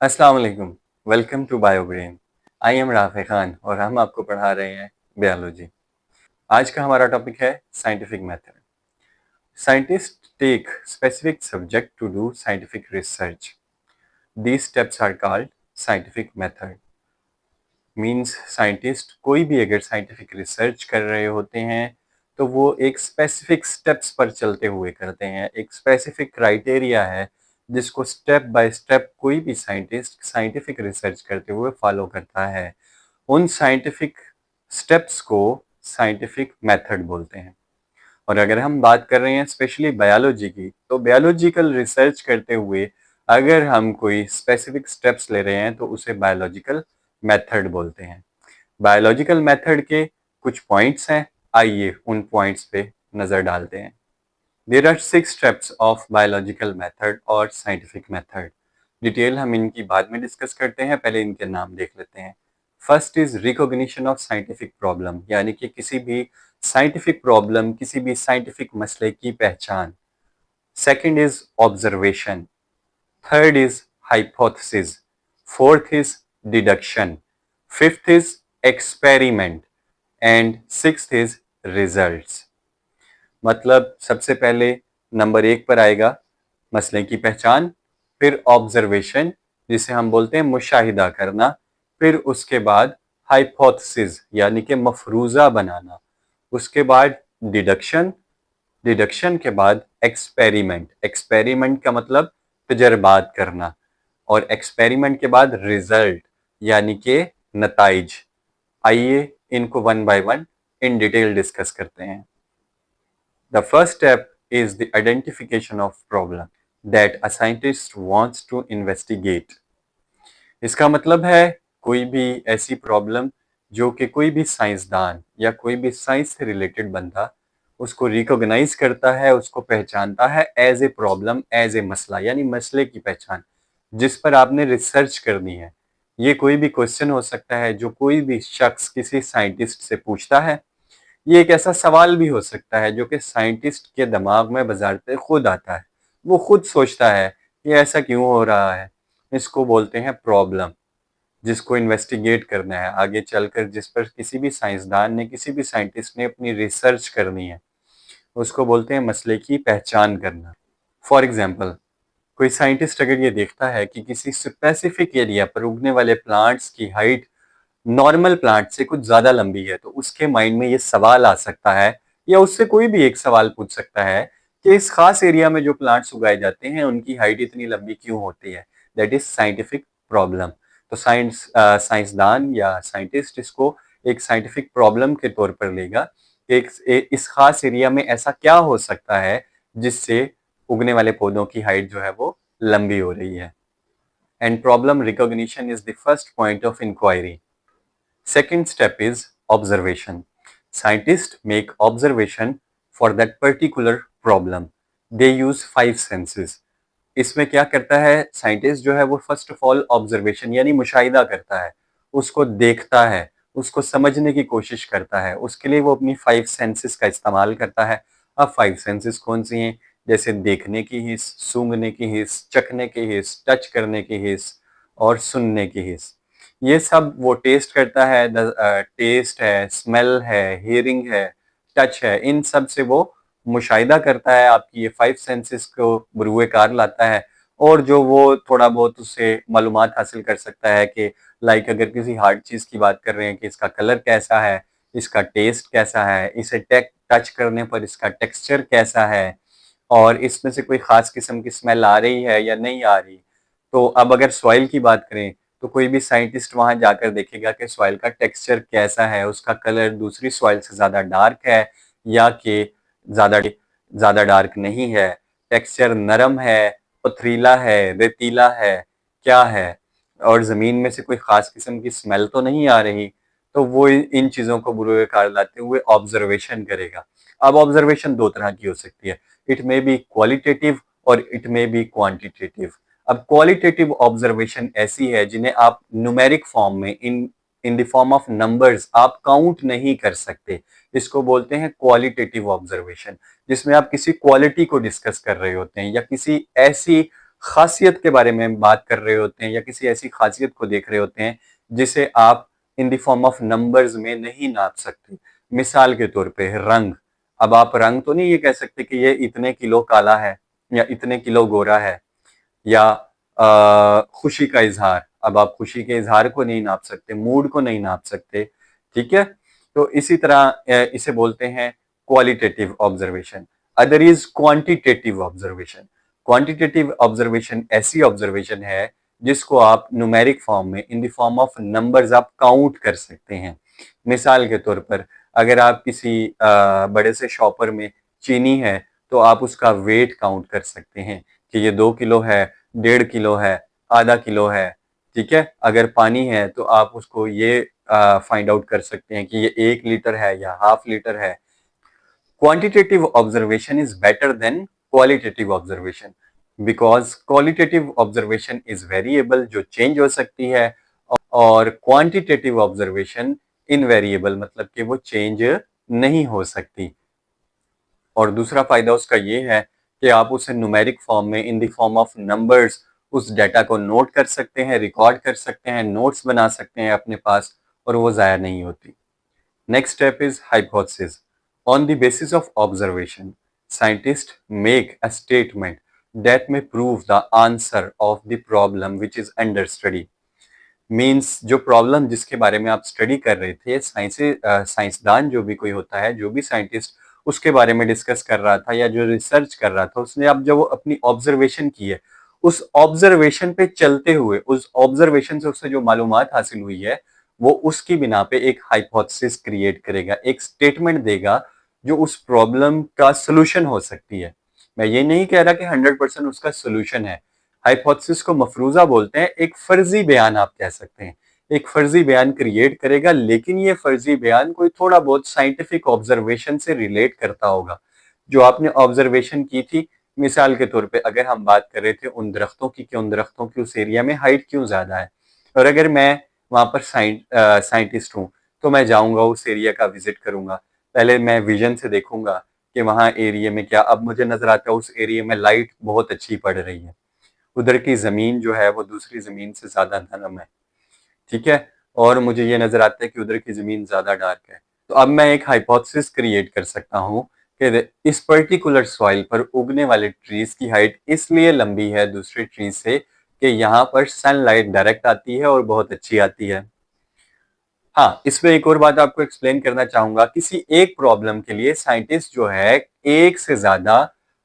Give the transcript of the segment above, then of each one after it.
अस्सलाम वालेकुम। Welcome to Biobrain. I am Rafe Khan और हम आपको पढ़ा रहे हैं बायोलॉजी। आज का हमारा टॉपिक है scientific method. Scientist take specific subject to do scientific research. These steps are called scientific method. Means scientist कोई भी अगर साइंटिफिक रिसर्च कर रहे होते हैं तो वो एक स्पेसिफिक स्टेप्स पर चलते हुए करते हैं। एक स्पेसिफिक क्राइटेरिया है जिसको स्टेप बाय स्टेप कोई भी साइंटिस्ट साइंटिफिक रिसर्च करते हुए फॉलो करता है। उन साइंटिफिक स्टेप्स को साइंटिफिक मेथड बोलते हैं। और अगर हम बात कर रहे हैं स्पेशली बायोलॉजी की, तो बायोलॉजिकल रिसर्च करते हुए अगर हम कोई स्पेसिफिक स्टेप्स ले रहे हैं तो उसे बायोलॉजिकल मेथड बोलते हैं। बायोलॉजिकल मेथड के कुछ पॉइंट्स हैं, आइए उन पॉइंट्स पे नजर डालते हैं। There are 6 steps of biological method और साइंटिफिक मेथड। डिटेल हम इनकी बाद में डिस्कस करते हैं, पहले इनके नाम देख लेते हैं। First is recognition of scientific problem, यानी कि किसी भी साइंटिफिक प्रॉब्लम, किसी भी साइंटिफिक मसले की पहचान। Second is observation. Third is hypothesis. Fourth is deduction. Fifth is experiment and sixth is results. मतलब सबसे पहले नंबर 1 पर आएगा मसले की पहचान, फिर ऑब्जर्वेशन जिसे हम बोलते हैं मुशाहिदा करना, फिर उसके बाद हाइपोथेसिस यानी कि मफरूजा बनाना, उसके बाद डिडक्शन, डिडक्शन के बाद एक्सपेरिमेंट, एक्सपेरिमेंट का मतलब तजर्बात करना, और एक्सपेरिमेंट के बाद रिजल्ट यानी कि नताइज। आइए इनको one by one in detail discuss करते हैं। The first step is the identification of problem that a scientist wants to investigate. इसका मतलब है कोई भी ऐसी प्रॉब्लम जो कि कोई भी साइंसदान या कोई भी साइंस से रिलेटेड बंदा उसको रिकॉग्नाइज करता है, उसको पहचानता है as a problem, as a मसला, यानी मसले की पहचान जिस पर आपने रिसर्च करनी है। ये कोई भी क्वेश्चन हो सकता है जो कोई भी शख्स किसी साइंटिस्ट से पूछता है। ये एक ऐसा सवाल भी हो सकता है जो कि साइंटिस्ट के दिमाग में बजारते खुद आता है। वो खुद सोचता है ये ऐसा क्यों हो रहा है। इसको बोलते हैं प्रॉब्लम, जिसको इन्वेस्टिगेट करना है आगे चलकर, जिस पर किसी भी साइंसदान ने, किसी भी साइंटिस्ट ने अपनी रिसर्च करनी है, उसको बोलते हैं मसले की पहचान करना। फॉर एग्जाम्पल, कोई साइंटिस्ट अगर ये देखता है कि किसी स्पेसिफिक एरिया पर उगने वाले प्लांट्स की हाइट नॉर्मल प्लांट से कुछ ज्यादा लंबी है, तो उसके माइंड में ये सवाल आ सकता है, या उससे कोई भी एक सवाल पूछ सकता है कि इस खास एरिया में जो प्लांट्स उगाए जाते हैं उनकी हाइट इतनी लंबी क्यों होती है। That is scientific problem. तो साइंसदान या साइंटिस्ट इसको एक साइंटिफिक प्रॉब्लम के तौर पर लेगा कि इस खास एरिया में ऐसा क्या हो सकता है जिससे उगने वाले पौधों की हाइट जो है वो लंबी हो रही है। And problem recognition is the first point of inquiry. Second step is observation. Scientists make observation for that particular problem. They use 5 senses. इसमें क्या करता है साइंटिस्ट जो है वो फर्स्ट ऑफ ऑल ऑब्जर्वेशन यानी मुशाहिदा करता है, उसको देखता है, उसको समझने की कोशिश करता है। उसके लिए वो अपनी 5 सेंसेस का इस्तेमाल करता है। अब 5 सेंसेस कौन सी हैं? जैसे देखने की हिस्स, सूंघने की हिस्स, चखने की हिस्स, टच करने की हिस्स और सुनने की हिस्स। ये सब वो टेस्ट करता है। टेस्ट है, स्मेल है, हियरिंग है, टच है, इन सब से वो मुशाहिदा करता है, आपकी ये 5 सेंसेस को बुरुए कार लाता है। और जो वो थोड़ा बहुत उससे मालूमात हासिल कर सकता है कि लाइक अगर किसी हार्ड चीज की बात कर रहे हैं कि इसका कलर कैसा है, इसका टेस्ट कैसा है, इसे टच करने पर इसका टेक्सचर कैसा है, और इसमें से कोई खास किस्म की स्मेल आ रही है या नहीं आ रही। तो अब अगर सॉइल की बात करें तो कोई भी साइंटिस्ट वहां जाकर देखेगा कि सॉइल का टेक्सचर कैसा है, उसका कलर दूसरी सॉइल से ज्यादा डार्क है या कि ज्यादा ज्यादा डार्क नहीं है, टेक्सचर नरम है, पथरीला है, रेतीला है, क्या है, और जमीन में से कोई खास किस्म की स्मेल तो नहीं आ रही। तो वो इन चीजों को बुरे कार लाते हुए ऑब्जर्वेशन करेगा। अब ऑब्जर्वेशन दो तरह की हो सकती है, इट मे बी क्वालिटेटिव और इट मे बी क्वांटिटेटिव। अब क्वालिटेटिव ऑब्जर्वेशन ऐसी है जिन्हें आप न्यूमेरिक फॉर्म में, in in the form of numbers आप काउंट नहीं कर सकते। इसको बोलते हैं क्वालिटेटिव ऑब्जर्वेशन, जिसमें आप किसी क्वालिटी को डिस्कस कर रहे होते हैं या किसी ऐसी खासियत के बारे में बात कर रहे होते हैं या किसी ऐसी खासियत को देख रहे होते हैं जिसे आप इन द फॉर्म ऑफ नंबर्स में नहीं नाप सकते। मिसाल के तौर पे रंग, अब आप रंग तो नहीं ये कह सकते कि ये इतने किलो काला है या इतने किलो गोरा है, या खुशी का इजहार, अब आप खुशी के इजहार को नहीं नाप सकते, मूड को नहीं नाप सकते, ठीक है। तो इसी तरह इसे बोलते हैं qualitative observation. Other is quantitative observation. Quantitative observation ऐसी ऑब्जर्वेशन है जिसको आप न्यूमेरिक फॉर्म में, इन द फॉर्म ऑफ नंबर्स आप काउंट कर सकते हैं। मिसाल के तौर पर अगर आप किसी बड़े से शॉपर में चीनी है तो आप उसका वेट काउंट कर सकते हैं कि ये 2 किलो है, 1.5 किलो है, आधा किलो है, ठीक है। अगर पानी है तो आप उसको ये फाइंड आउट कर सकते हैं कि ये 1 लीटर है या हाफ लीटर है। Quantitative observation is better than qualitative observation because qualitative observation is variable, जो चेंज हो सकती है, और क्वांटिटेटिव ऑब्जर्वेशन इनवेरिएबल, मतलब कि वो चेंज नहीं हो सकती। और दूसरा फायदा उसका ये है कि आप उसे न्यूमेरिक फॉर्म में, इन द फॉर्म ऑफ नंबर्स, उस डाटा को नोट कर सकते हैं, रिकॉर्ड कर सकते हैं, नोट्स बना सकते हैं अपने पास, और वो ज़ाया नहीं होती। Next step is hypothesis. On the basis of observation scientist make a statement that may prove the answer of the problem which is under study। Means जो प्रॉब्लम जिसके बारे में आप स्टडी कर रहे थे, साइंसदान जो भी कोई होता है, जो भी साइंटिस्ट उसके बारे में डिस्कस कर रहा था या जो रिसर्च कर रहा था, उसने अब जब वो अपनी ऑब्जर्वेशन की है, उस ऑब्जर्वेशन पे चलते हुए, उस ऑब्जर्वेशन से उसे जो मालूमात हासिल हुई है, वो उसकी बिना पे एक हाइपोथेसिस क्रिएट करेगा, एक स्टेटमेंट देगा जो उस प्रॉब्लम का सोल्यूशन हो सकती है। मैं ये नहीं कह रहा कि 100% उसका सोल्यूशन है। हाइपोथेसिस को मफरूजा बोलते हैं, एक फर्जी बयान आप कह सकते हैं। एक फर्जी बयान क्रिएट करेगा, लेकिन ये फर्जी बयान कोई थोड़ा बहुत साइंटिफिक ऑब्जर्वेशन से रिलेट करता होगा जो आपने ऑब्जर्वेशन की थी। मिसाल के तौर पे अगर हम बात कर रहे थे उन दरख्तों की कि उन दरख्तों की उस एरिया में हाइट क्यों ज्यादा है, और अगर मैं वहां पर साइंटिस्ट हूँ तो मैं जाऊंगा, उस एरिया का विजिट करूंगा। पहले मैं विजन से देखूंगा कि वहां एरिया में क्या, अब मुझे नजर आता है उस एरिया में लाइट बहुत अच्छी पड़ रही है, उधर की जमीन जो है वो दूसरी जमीन से ज्यादा नरम है, ठीक है, और मुझे ये नजर आता है कि उधर की जमीन ज्यादा डार्क है। तो अब मैं एक हाइपोथेसिस क्रिएट कर सकता हूँ कि इस पर्टिकुलर सॉइल पर उगने वाले ट्रीज की हाइट इसलिए लंबी है दूसरे ट्रीज से कि यहाँ पर सनलाइट डायरेक्ट आती है और बहुत अच्छी आती है। हाँ, इसमें एक और बात आपको एक्सप्लेन करना चाहूंगा। किसी एक प्रॉब्लम के लिए साइंटिस्ट जो है एक से ज्यादा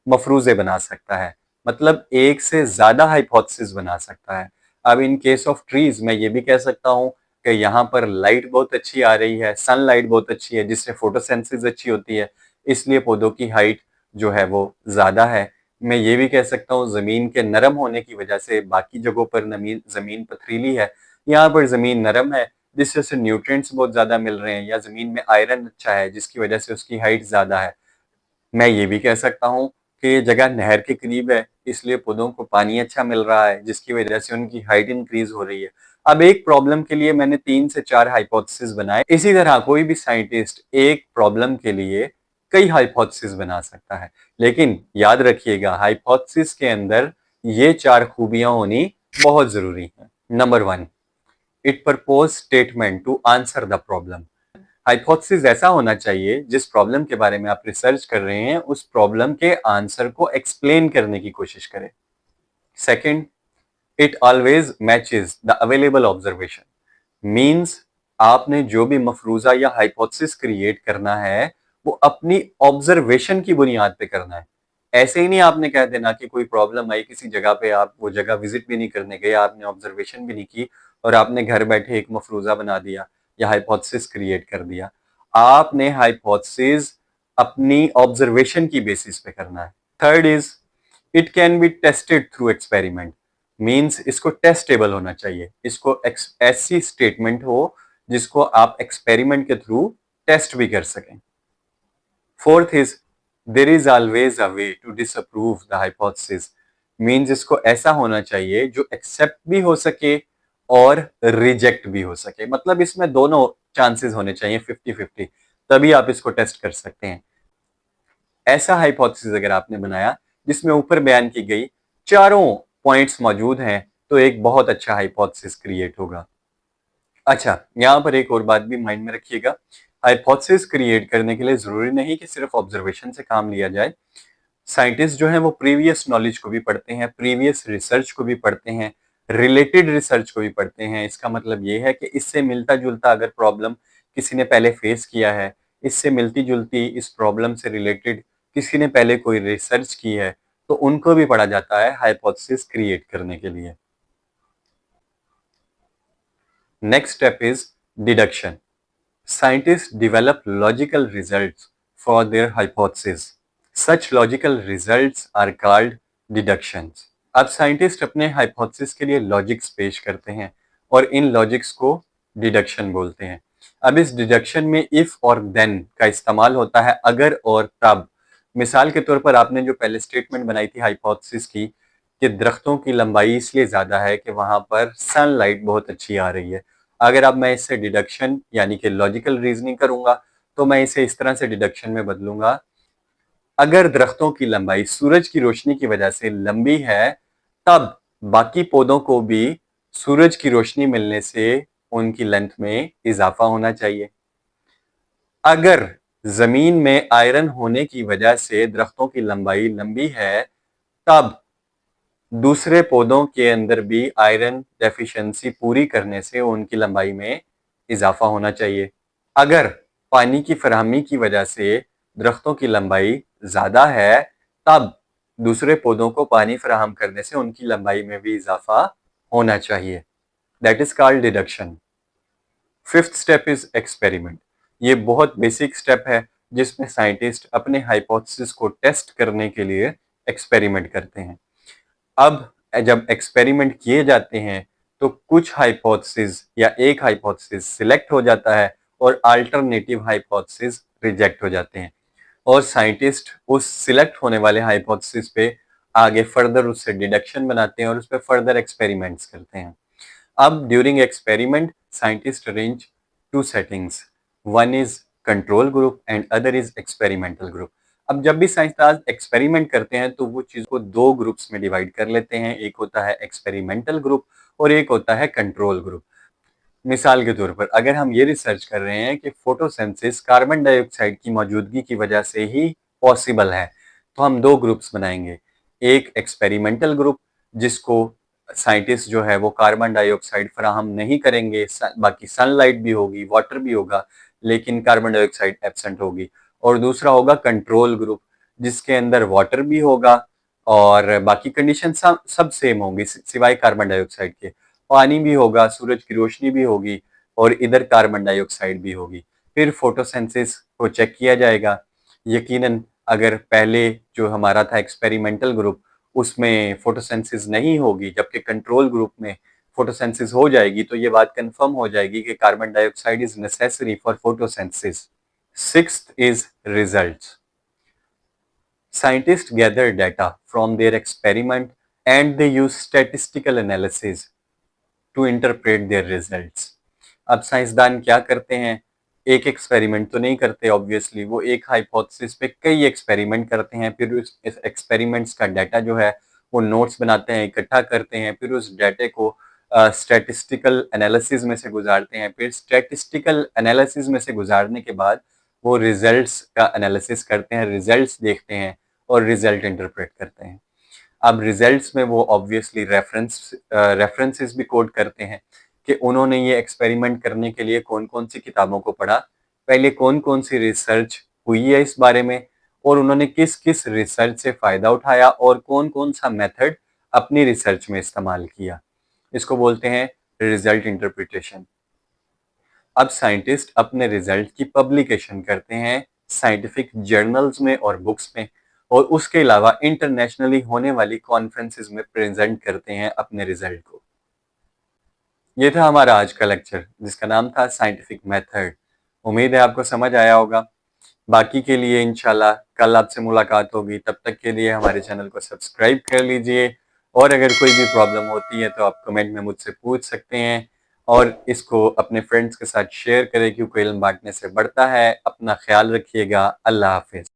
मफरूजे बना सकता है, मतलब एक से ज्यादा हाइपोथेसिस बना सकता है। अब इन केस ऑफ ट्रीज मैं ये भी कह सकता हूँ कि यहाँ पर लाइट बहुत अच्छी आ रही है, सनलाइट बहुत अच्छी है, जिससे फोटोसेंसिस अच्छी होती है, इसलिए पौधों की हाइट जो है वो ज्यादा है। मैं ये भी कह सकता हूँ जमीन के नरम होने की वजह से बाकी जगहों पर जमीन पथरीली है, यहाँ पर जमीन नरम है जिससे उसे न्यूट्रिएंट्स बहुत ज्यादा मिल रहे हैं, या जमीन में आयरन अच्छा है जिसकी वजह से उसकी हाइट ज्यादा है। मैं ये भी कह सकता हूँ कि ये जगह नहर के करीब है इसलिए पौधों को पानी अच्छा मिल रहा है जिसकी वजह से उनकी हाइट इंक्रीज हो रही है। अब एक प्रॉब्लम के लिए मैंने 3 से 4 हाइपोथेसिस बनाए। इसी तरह कोई भी साइंटिस्ट एक प्रॉब्लम के लिए कई हाइपोथेसिस बना सकता है, लेकिन याद रखिएगा हाइपोथेसिस के अंदर ये 4 खूबियां होनी बहुत जरूरी है। Number 1, it propose statement to answer the problem. Hypothesis ऐसा होना चाहिए जिस प्रॉब्लम के बारे में आप रिसर्च कर रहे हैं उस प्रॉब्लम के आंसर को एक्सप्लेन करने की कोशिश करें। Second, it always matches the available observation. Means आपने जो भी मफरूजा या हाइपोथेसिस क्रिएट करना है वो अपनी ऑब्जर्वेशन की बुनियाद पे करना है। ऐसे ही नहीं आपने कह देना कि कोई प्रॉब्लम आई किसी जगह पे, आप वो जगह विजिट भी नहीं करने गए, आपने ऑब्जर्वेशन भी नहीं की और आपने घर बैठे एक मफरूजा बना दिया या हाइपोथेसिस क्रिएट कर दिया। आपने हाइपोथेसिस अपनी ऑब्जर्वेशन की बेसिस पे करना है। Third is it can be tested through experiment. Means इसको टेस्टेबल होना चाहिए, इसको ऐसी स्टेटमेंट हो जिसको आप एक्सपेरिमेंट के थ्रू टेस्ट भी कर सकें। Fourth is there is always a way to disapprove the hypothesis. Means इसको ऐसा होना चाहिए जो एक्सेप्ट भी हो सके और रिजेक्ट भी हो सके, मतलब इसमें दोनों चांसेस होने चाहिए 50-50, तभी आप इसको टेस्ट कर सकते हैं। ऐसा हाइपोथेसिस अगर आपने बनाया जिसमें ऊपर बयान की गई चारों पॉइंट्स मौजूद हैं तो एक बहुत अच्छा हाइपोथेसिस क्रिएट होगा। अच्छा, यहाँ पर एक और बात भी माइंड में रखिएगा, हाइपोथेसिस क्रिएट करने के लिए जरूरी नहीं कि सिर्फ ऑब्जर्वेशन से काम लिया जाए। साइंटिस्ट जो है वो प्रीवियस नॉलेज को भी पढ़ते हैं, प्रीवियस रिसर्च को भी पढ़ते हैं, रिलेटेड रिसर्च को भी पढ़ते हैं। इसका मतलब ये है कि इससे मिलता जुलता अगर प्रॉब्लम किसी ने पहले फेस किया है, इससे मिलती जुलती इस प्रॉब्लम से रिलेटेड किसी ने पहले कोई रिसर्च की है, तो उनको भी पढ़ा जाता है हाइपोथेसिस क्रिएट करने के लिए। Next step is deduction. Scientists develop logical results for their hypothesis. Such logical results are called deductions. अब साइंटिस्ट अपने हाइपोथेसिस के लिए लॉजिक्स पेश करते हैं और इन लॉजिक्स को डिडक्शन बोलते हैं। अब इस डिडक्शन में इफ और देन का इस्तेमाल होता है, अगर और तब। मिसाल के तौर पर आपने जो पहले स्टेटमेंट बनाई थी हाइपोथेसिस की कि दरख्तों की लंबाई इसलिए ज्यादा है कि वहां पर सनलाइट बहुत अच्छी आ रही है। अगर अब मैं इससे डिडक्शन यानी कि लॉजिकल रीजनिंग करूंगा तो मैं इसे इस तरह से डिडक्शन में बदलूंगा, अगर दरख्तों की लंबाई सूरज की रोशनी की वजह से लंबी है तब बाकी पौधों को भी सूरज की रोशनी मिलने से उनकी लेंथ में इजाफा होना चाहिए। अगर जमीन में आयरन होने की वजह से दरख्तों की लंबाई लंबी है तब दूसरे पौधों के अंदर भी आयरन डेफिशिएंसी पूरी करने से उनकी लंबाई में इजाफा होना चाहिए। अगर पानी की फराहमी की वजह से दरख्तों की लंबाई ज्यादा है तब दूसरे पौधों को पानी फराहम करने से उनकी लंबाई में भी इजाफा होना चाहिए। That is called deduction. Fifth step is experiment. ये बहुत बेसिक स्टेप है जिसमें साइंटिस्ट अपने हाइपोथेसिस को टेस्ट करने के लिए एक्सपेरिमेंट करते हैं। अब जब एक्सपेरिमेंट किए जाते हैं तो कुछ हाइपोथेसिस या एक हाइपोथेसिस सिलेक्ट हो जाता है और अल्टरनेटिव हाइपोथेसिस रिजेक्ट हो जाते हैं और साइंटिस्ट उस सिलेक्ट होने वाले हाइपोथेसिस पे आगे फर्दर उससे डिडक्शन बनाते हैं और उस पर फर्दर एक्सपेरिमेंट्स करते हैं। अब during experiment scientist arrange two settings, one is control group and other is experimental group. अब जब भी साइंसदान एक्सपेरिमेंट करते हैं तो वो चीज को दो ग्रुप्स में डिवाइड कर लेते हैं, एक होता है एक्सपेरिमेंटल ग्रुप और एक होता है कंट्रोल ग्रुप। मिसाल के तौर पर अगर हम ये रिसर्च कर रहे हैं कि फोटोसिंथेसिस कार्बन डाइऑक्साइड की मौजूदगी की वजह से ही पॉसिबल है, तो हम दो ग्रुप्स बनाएंगे। एक एक्सपेरिमेंटल ग्रुप जिसको साइंटिस्ट जो है वो कार्बन डाइऑक्साइड फराहम नहीं करेंगे, बाकी सनलाइट भी होगी, वाटर भी होगा, लेकिन कार्बन डाइऑक्साइड एब्सेंट होगी। और दूसरा होगा कंट्रोल ग्रुप जिसके अंदर वाटर भी होगा और बाकी कंडीशन सब सेम होंगी सिवाय कार्बन डाइऑक्साइड के। पानी भी होगा, सूरज की रोशनी भी होगी और इधर कार्बन डाइऑक्साइड भी होगी। फिर फोटोसिंथेसिस को चेक किया जाएगा। यकीनन अगर पहले जो हमारा था एक्सपेरिमेंटल ग्रुप उसमें फोटोसिंथेसिस नहीं होगी जबकि कंट्रोल ग्रुप में फोटोसिंथेसिस हो जाएगी तो ये बात कंफर्म हो जाएगी कि carbon dioxide is necessary for photosynthesis. Sixth is results. Scientists gather data from their experiment and they use statistical analysis to interpret their results. अब साइंसदान क्या करते हैं, एक एक्सपेरिमेंट तो नहीं करते ऑब्वियसली, वो एक हाइपोथेसिस पे कई एक्सपेरिमेंट करते हैं, फिर उस एक्सपेरिमेंट्स का डाटा जो है वो नोट्स बनाते हैं, इकट्ठा करते हैं, फिर उस डाटे को स्टैटिस्टिकल एनालिसिस में से गुजारते हैं, फिर स्टैटिस्टिकल एनालिसिस में से गुजारने के बाद वो रिजल्ट्स का एनालिसिस करते हैं, रिजल्ट्स देखते हैं और रिजल्ट इंटरप्रेट करते हैं। अब रिजल्ट्स में वो ऑब्वियसली रेफरेंसेस भी कोड करते हैं कि उन्होंने ये एक्सपेरिमेंट करने के लिए कौन कौन सी किताबों को पढ़ा, पहले कौन कौन सी रिसर्च हुई है इस बारे में और उन्होंने किस किस रिसर्च से फायदा उठाया और कौन कौन सा मेथड अपनी रिसर्च में इस्तेमाल किया। इसको बोलते हैं रिजल्ट इंटरप्रिटेशन। अब साइंटिस्ट अपने रिजल्ट की पब्लिकेशन करते हैं साइंटिफिक जर्नल्स में और बुक्स में और उसके अलावा इंटरनेशनली होने वाली कॉन्फ्रेंसेस में प्रेजेंट करते हैं अपने रिजल्ट को। ये था हमारा आज का लेक्चर जिसका नाम था साइंटिफिक मेथड। उम्मीद है आपको समझ आया होगा। बाकी के लिए इंशाल्लाह कल आपसे मुलाकात होगी, तब तक के लिए हमारे चैनल को सब्सक्राइब कर लीजिए और अगर कोई भी प्रॉब्लम होती है तो आप कमेंट में मुझसे पूछ सकते हैं और इसको अपने फ्रेंड्स के साथ शेयर करें क्योंकि इल्म बांटने से बढ़ता है। अपना ख्याल रखिएगा। अल्लाह हाफिज।